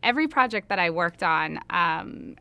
every project that I worked on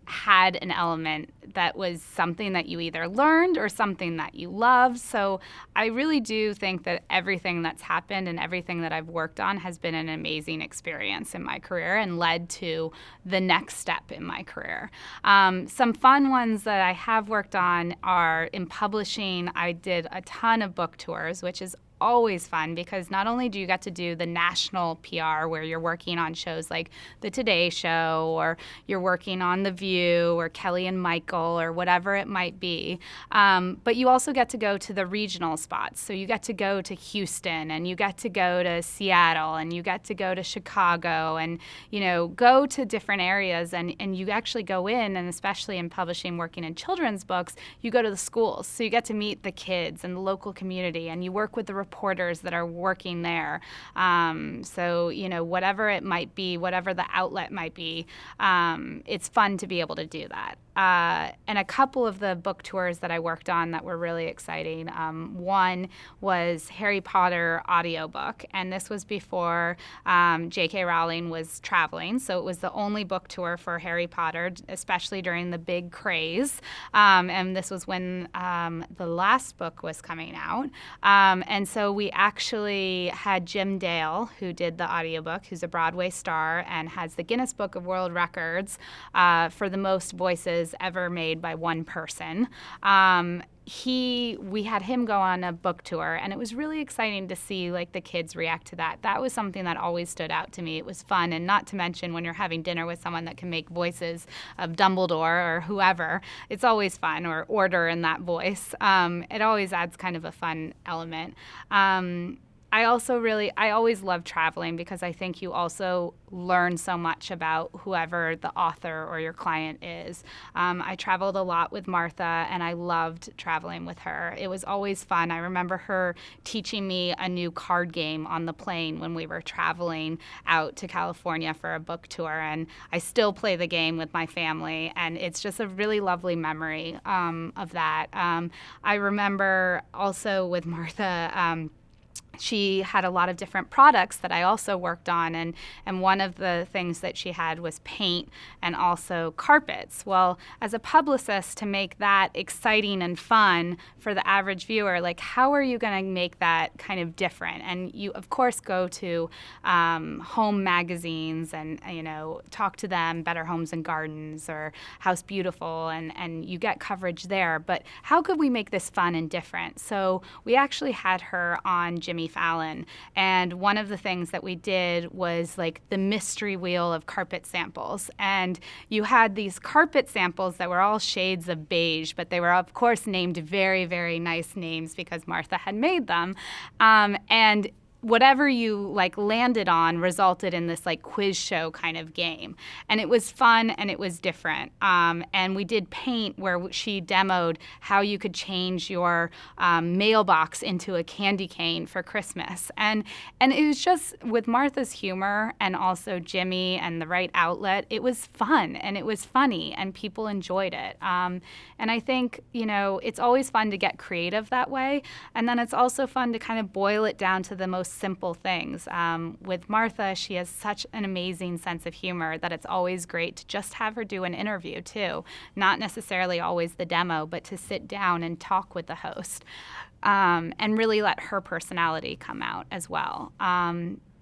had an element that was something that you either learned or something that you loved. So I really do think that everything that's happened and everything that I've worked on has been an amazing experience in my career and led to the next step in my career. Some fun ones that I have worked on are in publishing. I did a ton of book tours, which is always fun because not only do you get to do the national PR where you're working on shows like The Today Show or you're working on The View or Kelly and Michael or whatever it might be, but you also get to go to the regional spots. So you get to go to Houston and you get to go to Seattle and you get to go to Chicago and, you know, go to different areas and you actually go in, and especially in publishing, working in children's books, you go to the schools. So you get to meet the kids and the local community and you work with the reporters that are working there. So, you know, whatever it might be, whatever the outlet might be, it's fun to be able to do that. And a couple of the book tours that I worked on that were really exciting. One was Harry Potter audiobook, and this was before J.K. Rowling was traveling, so it was the only book tour for Harry Potter, especially during the big craze. And this was when the last book was coming out. And so we actually had Jim Dale, who did the audiobook, who's a Broadway star and has the Guinness Book of World Records for the most voices ever made by one person. We had him go on a book tour, and it was really exciting to see like the kids react to that. That was something that always stood out to me. It was fun, and not to mention when you're having dinner with someone that can make voices of Dumbledore or whoever, it's always fun, or Order in that voice. It always adds kind of a fun element. I always love traveling because I think you also learn so much about whoever the author or your client is. I traveled a lot with Martha, and I loved traveling with her. It was always fun. I remember her teaching me a new card game on the plane when we were traveling out to California for a book tour, and I still play the game with my family, and it's just a really lovely memory of that. I remember also with Martha, she had a lot of different products that I also worked on, and one of the things that she had was paint and also carpets. Well, as a publicist, to make that exciting and fun for the average viewer, like how are you going to make that kind of different? And you, of course, go to home magazines and, you know, talk to them, Better Homes and Gardens or House Beautiful, and you get coverage there. But how could we make this fun and different? So we actually had her on Jimmy Fallon, and one of the things that we did was like the mystery wheel of carpet samples, and you had these carpet samples that were all shades of beige, but they were of course named very, very nice names because Martha had made them, and whatever you like landed on resulted in this like quiz show kind of game. And it was fun and it was different. And we did paint where she demoed how you could change your mailbox into a candy cane for Christmas. And it was just with Martha's humor and also Jimmy and the right outlet, it was fun and it was funny and people enjoyed it. And I think, you know, it's always fun to get creative that way. And then it's also fun to kind of boil it down to the most simple things. With Martha, she has such an amazing sense of humor that it's always great to just have her do an interview too. Not necessarily always the demo, but to sit down and talk with the host and really let her personality come out as well.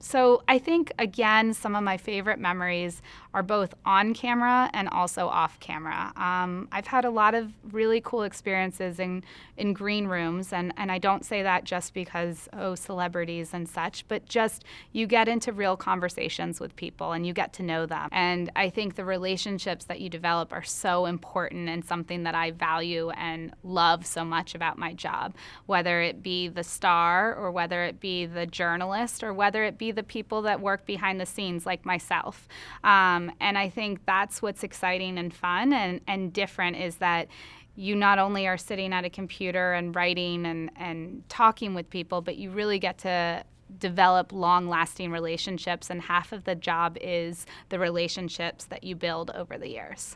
So I think, again, some of my favorite memories are both on camera and also off camera. I've had a lot of really cool experiences in green rooms, and I don't say that just because, celebrities and such, but just you get into real conversations with people and you get to know them. And I think the relationships that you develop are so important and something that I value and love so much about my job, whether it be the star or whether it be the journalist or whether it be the people that work behind the scenes like myself. And I think that's what's exciting and fun and different is that you not only are sitting at a computer and writing and talking with people, but you really get to develop long-lasting relationships, and half of the job is the relationships that you build over the years.